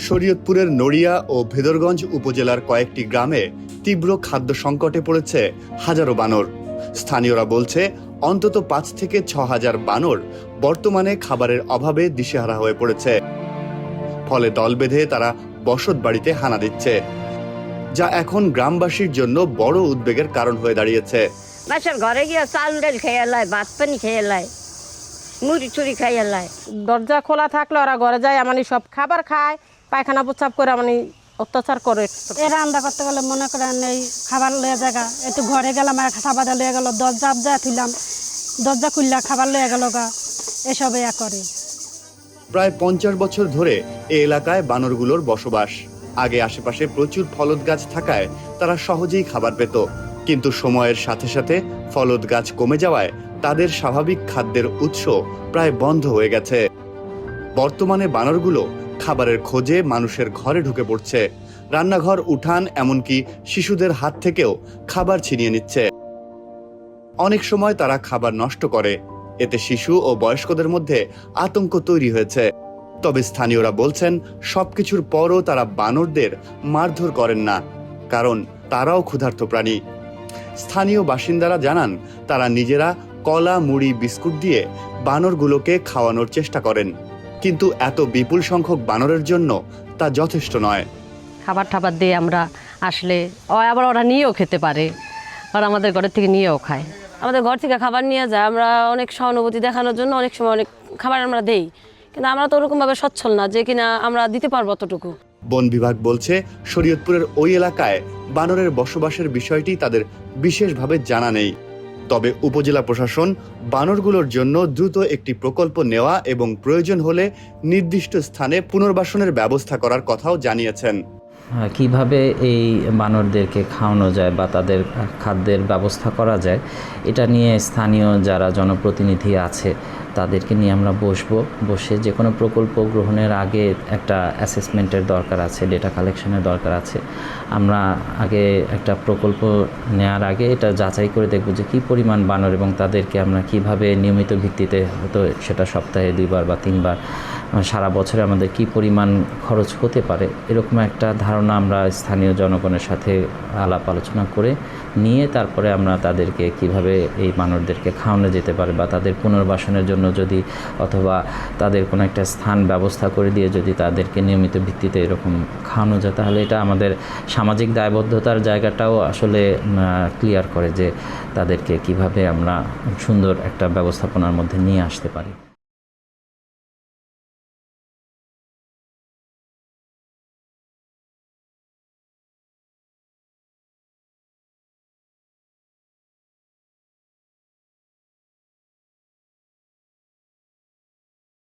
শরীয়তপুরের নড়িয়া ও ভেদরগঞ্জ উপজেলার কয়েকটি গ্রামে তীব্র খাদ্য সংকটে পড়েছে হাজারো বানর। স্থানীয়রা বলছে অন্তত ৫ থেকে ৬,০০০ বানর বর্তমানে খাবারের অভাবে দিশেহারা হয়ে পড়েছে। ফলে দল বেঁধে তারা বসত বাড়িতে হানা দিচ্ছে, যা এখন গ্রামবাসীর জন্য বড় উদ্বেগের কারণ হয়ে দাঁড়িয়েছে। বাসার ঘরে গিয়ে চাল ডাল খেয়ে এলায়, ভাত পানি খেয়ে এলায়, মুড়ি চুরি খাই এলায়। দরজা খোলা থাকলে ওরা ঘরে যায়, মানে সব খাবার খায়, পায়খানা প্রস্রাব করে, মানে অত্যাচার করে। এরা রান্না করতে গেলে মনে করেন এই খাবার লয়ে জায়গা একটু ঘরে গেলাম আর খাবার লয়ে গেল, দরজা আবজা থুইলাম, দরজা খুললা খাবার লয়ে গেল গা, এসব ইয়া করে। প্রায় ৫০ বছর ধরে এই এলাকায় বানরগুলোর বসবাস। আগে আশেপাশে প্রচুর ফলদ গাছ থাকায় তারা সহজেই খাবার পেত, কিন্তু সময়ের সাথে সাথে ফলদ গাছ কমে যাওয়ায় তাদের স্বাভাবিক খাদ্যের উৎস প্রায় বন্ধ হয়ে গেছে। বর্তমানে বানরগুলো খাবারের খোঁজে মানুষের ঘরে ঢুকে পড়ছে, রান্নাঘর, উঠান, এমনকি শিশুদের হাত থেকেও খাবার ছিনিয়ে নিচ্ছে। অনেক সময় তারা খাবার নষ্ট করে, এতে শিশু ও বয়স্কদের মধ্যে আতঙ্ক তৈরি হয়েছে। তবে স্থানীয়রা বলছেন সবকিছুর পরও তারা বানরদের মারধর করেন না, কারণ তারাও ক্ষুধার্ত প্রাণী। স্থানীয় বাসিন্দারা জানান তারা নিজেরা কলা, মুড়ি, বিস্কুট দিয়ে বানরগুলোকে খাওয়ানোর চেষ্টা করেন, কিন্তু এত বিপুল সংখ্যক বানরের জন্য তা যথেষ্ট নয়। খাবার টাবার দিয়ে আমরা আসলে আবার ওরা নিয়েও খেতে পারে, আর আমাদের ঘরের থেকে নিয়েও খায়। আমাদের ঘর থেকে খাবার নিয়ে যায়, আমরা অনেক সহানুভূতি দেখানোর জন্য অনেক সময় অনেক খাবার আমরা দেই, কিন্তু আমরা তো ওরকমভাবে সচ্ছল না যে কিনা আমরা দিতে পারবো অতটুকু। বন বিভাগ বলছে শরীয়তপুরের ওই এলাকায় বানরের বসবাসের বিষয়টি তাদের বিশেষভাবে জানা নেই। তবে উপজেলা প্রশাসন বানরগুলোর জন্য দ্রুত একটি প্রকল্প নেওয়া এবং প্রয়োজন হলে নির্দিষ্ট স্থানে পুনর্বাসনের ব্যবস্থা করার কথাও জানিয়েছেন। কিভাবে এই বানরদেরকে খাওয়ানো যায় বা তাদের খাদ্যের ব্যবস্থা করা যায়, এটা নিয়ে স্থানীয় যারা জনপ্রতিনিধি আছে তাদেরকে নিয়ে আমরা বসে যে কোনো প্রকল্প গ্রহণের আগে একটা অ্যাসেসমেন্টের দরকার আছে, ডেটা কালেকশনের দরকার আছে। আমরা আগে একটা প্রকল্প নেওয়ার আগে এটা যাচাই করে দেখব যে কী পরিমাণ বানর এবং তাদেরকে আমরা কিভাবে নিয়মিত ভিত্তিতে, হয়তো সেটা সপ্তাহে 2 বার বা 3 বার, সারা বছরে আমাদের কী পরিমাণ খরচ হতে পারে, এরকম একটা ধারণা আমরা স্থানীয় জনগণের সাথে আলাপ আলোচনা করে নিয়ে তারপরে আমরা তাদেরকে কিভাবে এই বানরদেরকে খাওয়ানো যেতে পারে বা তাদের পুনর্বাসনের জন্য যদি, অথবা তাদের কোনো একটা স্থান ব্যবস্থা করে দিয়ে যদি তাদেরকে নিয়মিত ভিত্তিতে এরকম খাওয়ানো যায়, তাহলে এটা আমাদের সামাজিক দায়বদ্ধতার জায়গাটাও আসলে ক্লিয়ার করে যে তাদেরকে কিভাবে আমরা সুন্দর একটা ব্যবস্থাপনার মধ্যে নিয়ে আসতে পারি।